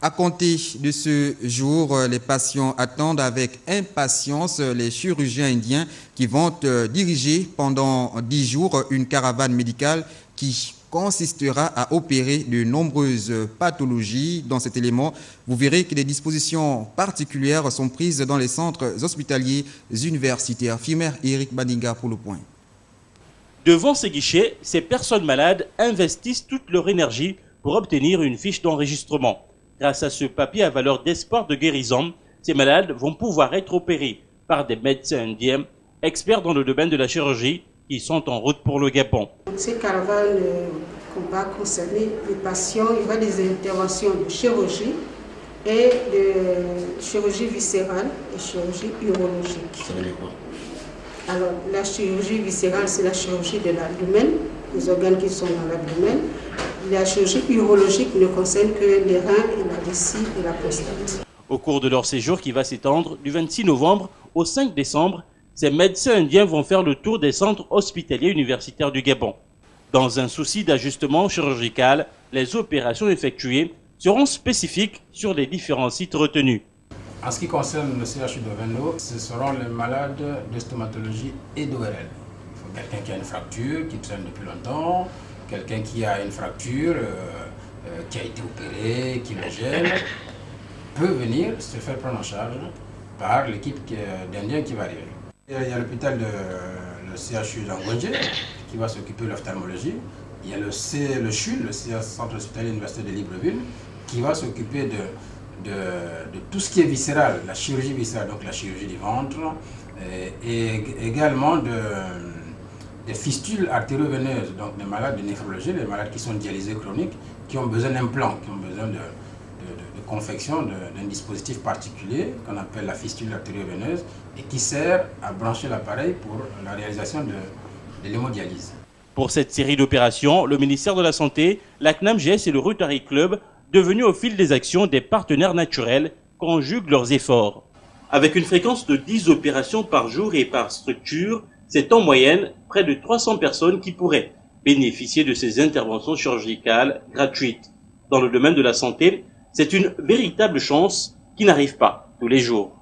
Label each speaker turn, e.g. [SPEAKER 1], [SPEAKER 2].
[SPEAKER 1] À compter de ce jour, les patients attendent avec impatience les chirurgiens indiens qui vont diriger pendant 10 jours une caravane médicale qui consistera à opérer de nombreuses pathologies. Dans cet élément, vous verrez que des dispositions particulières sont prises dans les centres hospitaliers universitaires. Fimer Eric Badinga pour le point.
[SPEAKER 2] Devant ces guichets, ces personnes malades investissent toute leur énergie pour obtenir une fiche d'enregistrement. Grâce à ce papier à valeur d'espoir de guérison, ces malades vont pouvoir être opérés par des médecins indiens, experts dans le domaine de la chirurgie, qui sont en route pour le Gabon.
[SPEAKER 3] Ces caravanes va concerner les patients. Il y aura des interventions de chirurgie et de chirurgie viscérale et chirurgie urologique. Ça veut dire quoi? Alors, la chirurgie viscérale, c'est la chirurgie de l'abdomen, les organes qui sont dans l'abdomen. La chirurgie urologique ne concerne que les reins et la vessie et la prostate.
[SPEAKER 2] Au cours de leur séjour qui va s'étendre du 26 novembre au 5 décembre, ces médecins indiens vont faire le tour des centres hospitaliers universitaires du Gabon. Dans un souci d'ajustement chirurgical, les opérations effectuées seront spécifiques sur les différents sites retenus.
[SPEAKER 4] En ce qui concerne le CHU de Veno, ce seront les malades de stomatologie et d'ORL. Il faut quelqu'un qui a une fracture, qui traîne depuis longtemps, quelqu'un qui a une fracture, qui a été opéré, qui le gêne, peut venir se faire prendre en charge par l'équipe d'Indiens qui va arriver. Il y a l'hôpital le CHU d'Angondje qui va s'occuper de l'ophtalmologie. Il y a le CHU, le Centre hospitalier universitaire de Libreville, qui va s'occuper de tout ce qui est viscéral, la chirurgie viscérale, donc la chirurgie du ventre, et également des fistules artério-veineuses, donc des malades de néphrologie, les malades qui sont dialysés chroniques, qui ont besoin d'implants, qui ont besoin de confection d'un dispositif particulier qu'on appelle la fistule artério-veineuse et qui sert à brancher l'appareil pour la réalisation de l'hémodialyse.
[SPEAKER 2] Pour cette série d'opérations, le ministère de la Santé, la CNAMGS et le Rotary Club, devenus au fil des actions des partenaires naturels, conjuguent leurs efforts. Avec une fréquence de 10 opérations par jour et par structure, c'est en moyenne près de 300 personnes qui pourraient bénéficier de ces interventions chirurgicales gratuites. Dans le domaine de la santé, c'est une véritable chance qui n'arrive pas tous les jours.